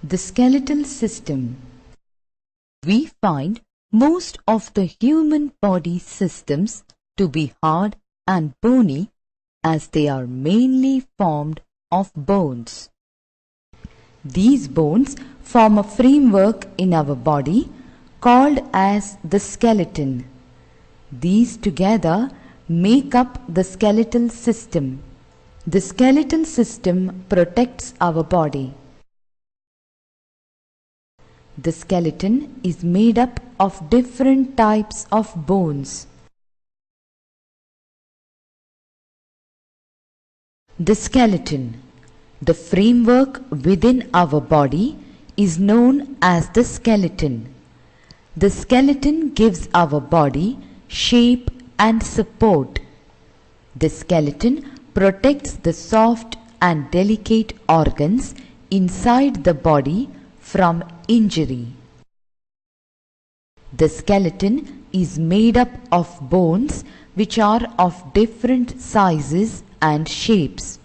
The skeletal system. We find most of the human body systems to be hard and bony as they are mainly formed of bones. These bones form a framework in our body called as the skeleton. These together make up the skeletal system. The skeletal system protects our body. The skeleton is made up of different types of bones. The skeleton, the framework within our body, is known as the skeleton. The skeleton gives our body shape and support. The skeleton protects the soft and delicate organs inside the body from injury. The skeleton is made up of bones which are of different sizes and shapes.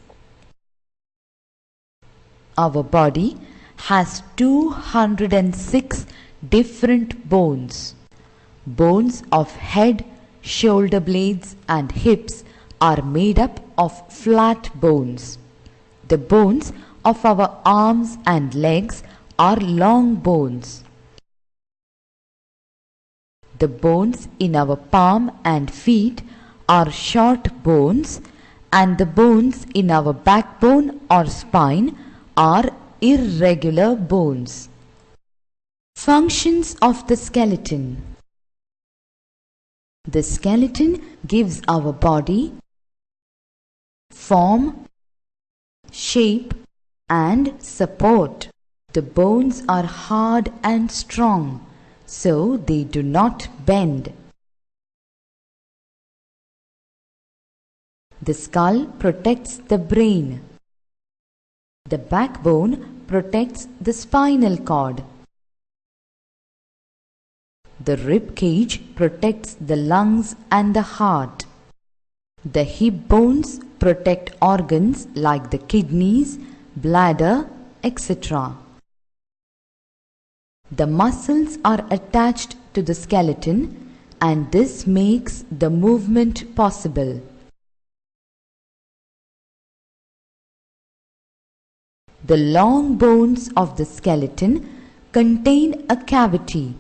Our body has 206 different bones. Bones of head, shoulder blades and hips are made up of flat bones. The bones of our arms and legs are long bones. The bones in our palm and feet are short bones, and the bones in our backbone or spine are irregular bones. Functions of the skeleton. The skeleton gives our body form, shape and support. The bones are hard and strong, so they do not bend. The skull protects the brain. The backbone protects the spinal cord. The rib cage protects the lungs and the heart. The hip bones protect organs like the kidneys, bladder, etc. The muscles are attached to the skeleton, and this makes the movement possible. The long bones of the skeleton contain a cavity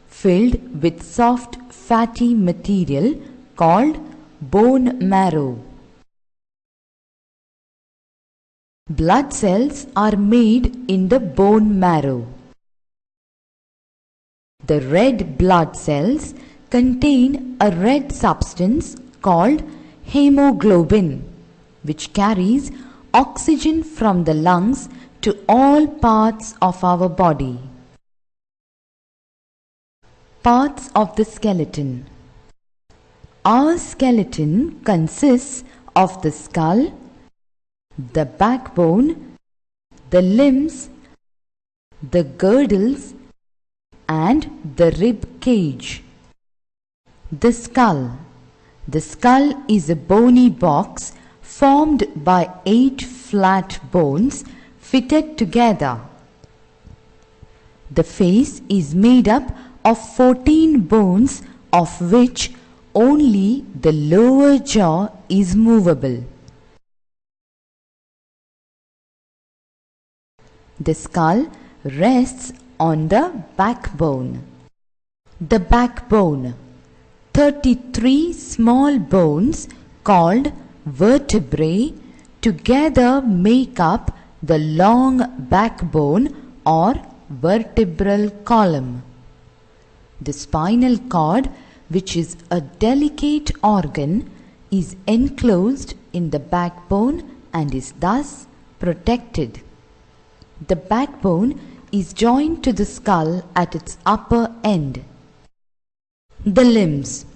filled with soft fatty material called bone marrow. Blood cells are made in the bone marrow. The red blood cells contain a red substance called hemoglobin, which carries oxygen from the lungs to all parts of our body. Parts of the skeleton. Our skeleton consists of the skull, the backbone, the limbs, the girdles, and the rib cage. The skull. The skull is a bony box formed by 8 flat bones fitted together. The face is made up of 14 bones, of which only the lower jaw is movable. The skull rests on the backbone. The backbone. 33 small bones called vertebrae together make up the long backbone or vertebral column. The spinal cord, which is a delicate organ, is enclosed in the backbone and is thus protected. The backbone is joined to the skull at its upper end. The limbs.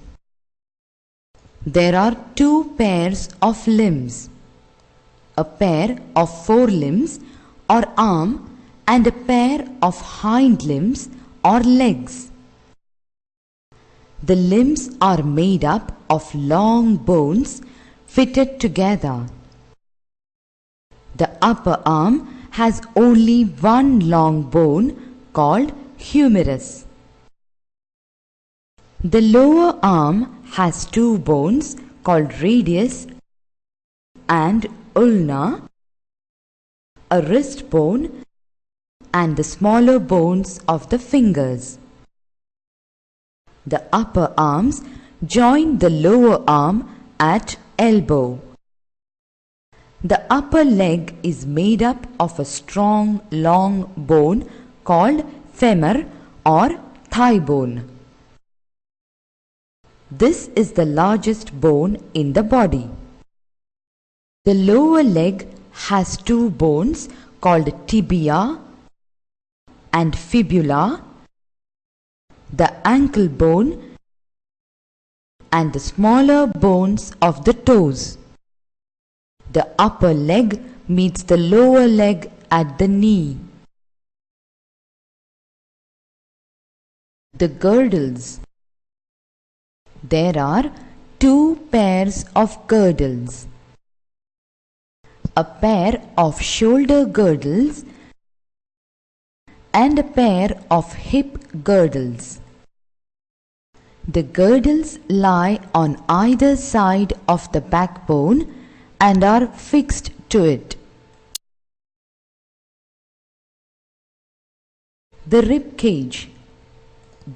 There are 2 pairs of limbs. A pair of forelimbs or arm and a pair of hind limbs or legs. The limbs are made up of long bones fitted together. The upper arm has only one long bone called humerus. The lower arm has two bones called radius and ulna, a wrist bone, and the smaller bones of the fingers. The upper arms join the lower arm at elbow. The upper leg is made up of a strong long bone called femur or thigh bone. This is the largest bone in the body. The lower leg has two bones called tibia and fibula, the ankle bone, and the smaller bones of the toes. The upper leg meets the lower leg at the knee. The girdles. There are two pairs of girdles. A pair of shoulder girdles and a pair of hip girdles. The girdles lie on either side of the backbone and are fixed to it. The rib cage.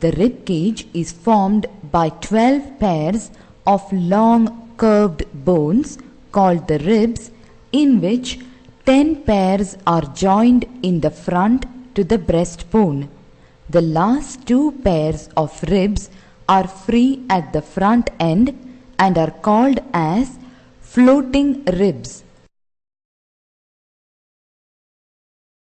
The rib cage is formed by 12 pairs of long curved bones called the ribs, in which 10 pairs are joined in the front to the breastbone. The last two pairs of ribs are free at the front end and are called as floating ribs.